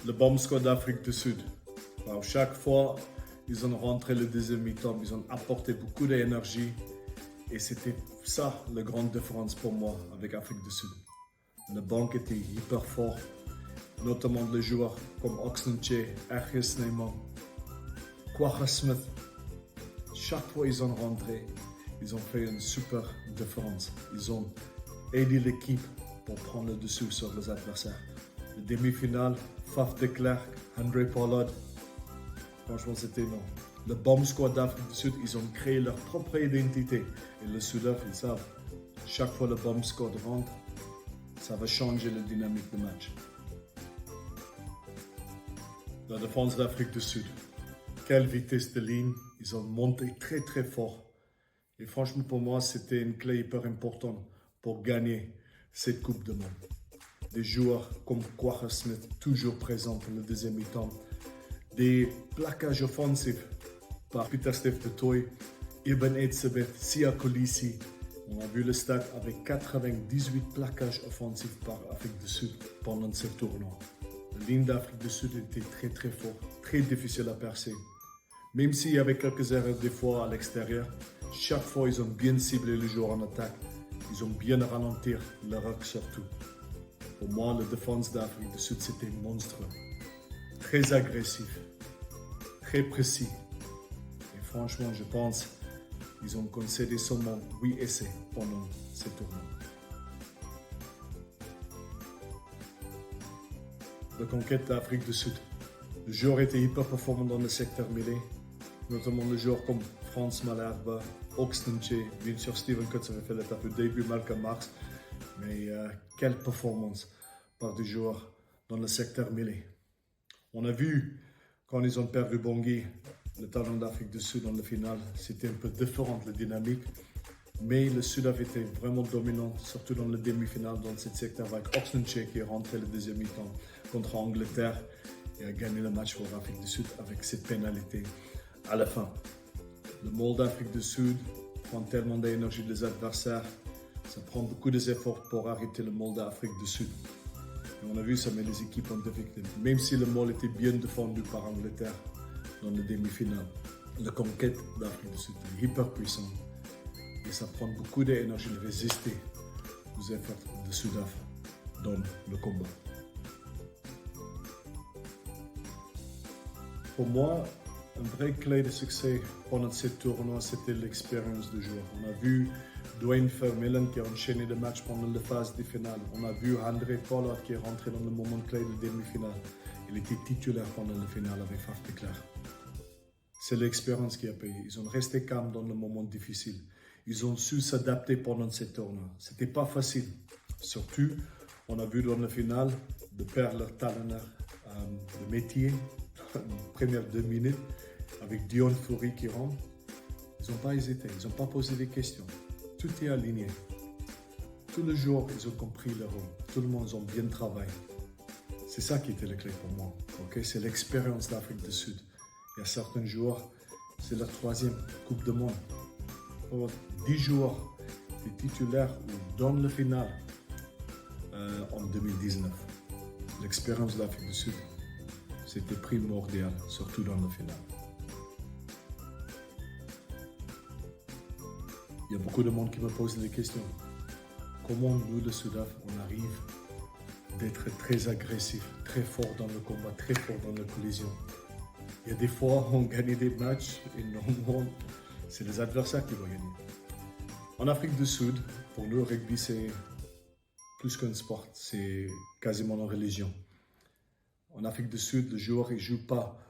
le bomb squad d'Afrique du Sud. Alors, chaque fois, ils ont rentré le deuxième mi-temps, ils ont apporté beaucoup d'énergie et c'était ça la grande différence pour moi avec Afrique du Sud. Le banc était hyper fort, notamment les joueurs comme Oxenche, Archis Neyman, Quaha Smith. Chaque fois qu'ils ont rentré, ils ont fait une super différence. Ils ont aidé l'équipe pour prendre le dessus sur les adversaires. La demi-finale, Faf de Klerk, André Pollard. Franchement, c'était non. Le bomb squad d'Afrique du Sud, ils ont créé leur propre identité. Et le Sud-Af, ils savent, chaque fois le bomb squad rentre, ça va changer la dynamique du match. La défense d'Afrique du Sud. Quelle vitesse de ligne. Ils ont monté très très fort. Et franchement, pour moi, c'était une clé hyper importante pour gagner cette Coupe du Monde. Des joueurs comme Quaha Smith, toujours présents pour le deuxième mi-temps. Des plaquages offensifs par Peter Steph de Toy, Ibn Edsebet, Sia Kolisi. On a vu le stade avec 98 plaquages offensifs par Afrique du Sud pendant ce tournoi. La ligne d'Afrique du Sud était très très forte, très difficile à percer. Même s'il y avait quelques erreurs des fois à l'extérieur, chaque fois ils ont bien ciblé le joueur en attaque. Ils ont bien ralenti le rock surtout. Pour moi, la défense d'Afrique du Sud, c'était monstrueux. Très agressif, très précis. Et franchement, je pense qu'ils ont concédé seulement 8 essais pendant ce tournoi. La conquête d'Afrique du Sud. Le joueur était hyper performant dans le secteur mêlé, notamment les joueurs comme Franz Malerba, Oxenche, bien sûr Steven Kutz avait fait l'étape de début, Malcolm Marx, mais quelle performance par des joueurs dans le secteur mêlé. On a vu quand ils ont perdu Bangui, le talent d'Afrique du Sud dans le final, c'était un peu différent la dynamique, mais le Sud avait été vraiment dominant, surtout dans le demi-finale, dans ce secteur avec Oxenche qui est rentré le deuxième mi-temps contre Angleterre et a gagné le match pour l'Afrique du Sud avec cette pénalité à la fin. Le Môle d'Afrique du Sud prend tellement d'énergie des adversaires, ça prend beaucoup d'efforts pour arrêter le Môle d'Afrique du Sud. Et on a vu ça met les équipes en difficulté. Même si le Môle était bien défendu par Angleterre dans le demi-finale, la conquête d'Afrique du Sud est hyper puissante et ça prend beaucoup d'énergie de résister aux efforts de Sud-Af dans le combat. Pour moi, une vraie clé de succès pendant ce tournoi, c'était l'expérience du joueur. On a vu Dwayne Vermeulen qui a enchaîné le match pendant la phase de finale. On a vu André Pollard qui est rentré dans le moment clé de demi-finale. Il était titulaire pendant la finale avec Faf de Klerk. C'est l'expérience qui a payé. Ils ont resté calmes dans le moment difficile. Ils ont su s'adapter pendant ce tournoi. C'était pas facile. Surtout, on a vu dans la finale de perdre leur talonneur de métier, premières 2 minutes, avec Dion Fourie qui rentre. Ils n'ont pas hésité, ils n'ont pas posé des questions. Tout est aligné. Tous les jours, ils ont compris leur rôle. Tout le monde a bien travaillé. C'est ça qui était la clé pour moi. Okay? C'est l'expérience d'Afrique du Sud. Il y a certains joueurs, c'est leur 3e Coupe du Monde. Pour 10 joueurs des titulaires ou dans le final en 2019. L'expérience d'Afrique du Sud, c'était primordial, surtout dans le final. Il y a beaucoup de monde qui me pose des questions. Comment nous, le Sud-Af, on arrive d'être très agressif, très fort dans le combat, très fort dans la collision. Il y a des fois, on gagne des matchs et normalement, c'est les adversaires qui doivent gagner. En Afrique du Sud, pour nous, le rugby, c'est plus qu'un sport, c'est quasiment une religion. En Afrique du Sud, le joueur ne joue pas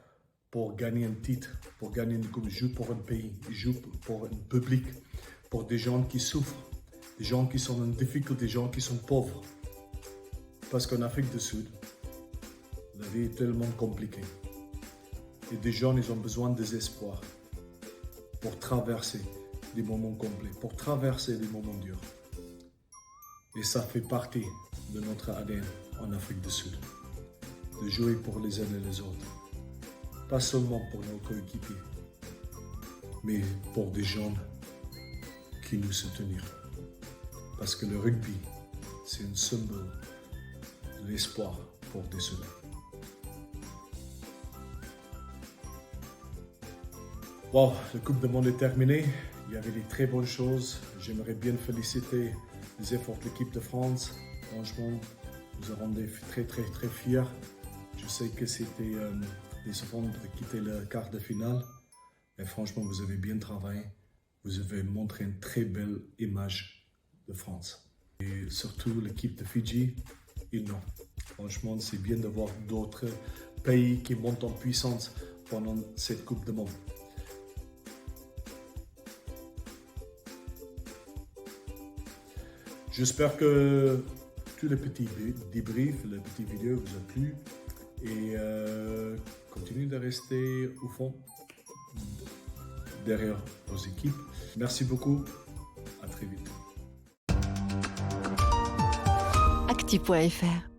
pour gagner un titre, pour gagner une coupe, il joue pour un pays, il joue pour un public, pour des gens qui souffrent, des gens qui sont en difficulté, des gens qui sont pauvres. Parce qu'en Afrique du Sud, la vie est tellement compliquée. Et des gens, ils ont besoin des espoirs pour traverser des moments complets, pour traverser des moments durs. Et ça fait partie de notre ADN en Afrique du Sud, de jouer pour les uns et les autres. Pas seulement pour nos coéquipiers, mais pour des gens qui nous soutiennent. Parce que le rugby, c'est un symbole de l'espoir pour des soldats. Wow, la Coupe du Monde est terminée. Il y avait des très bonnes choses. J'aimerais bien féliciter les efforts de l'équipe de France. Franchement, nous avons été très fiers. Je sais que c'était décevant de quitter le quart de finale. Mais franchement, vous avez bien travaillé. Vous avez montré une très belle image de France. Et surtout l'équipe de Fidji, non. Franchement, c'est bien de voir d'autres pays qui montent en puissance pendant cette Coupe du Monde. J'espère que tous les petits débriefs, les petites vidéos vous ont plu et continuez de rester au fond, derrière vos équipes. Merci beaucoup, à très vite. Actu.fr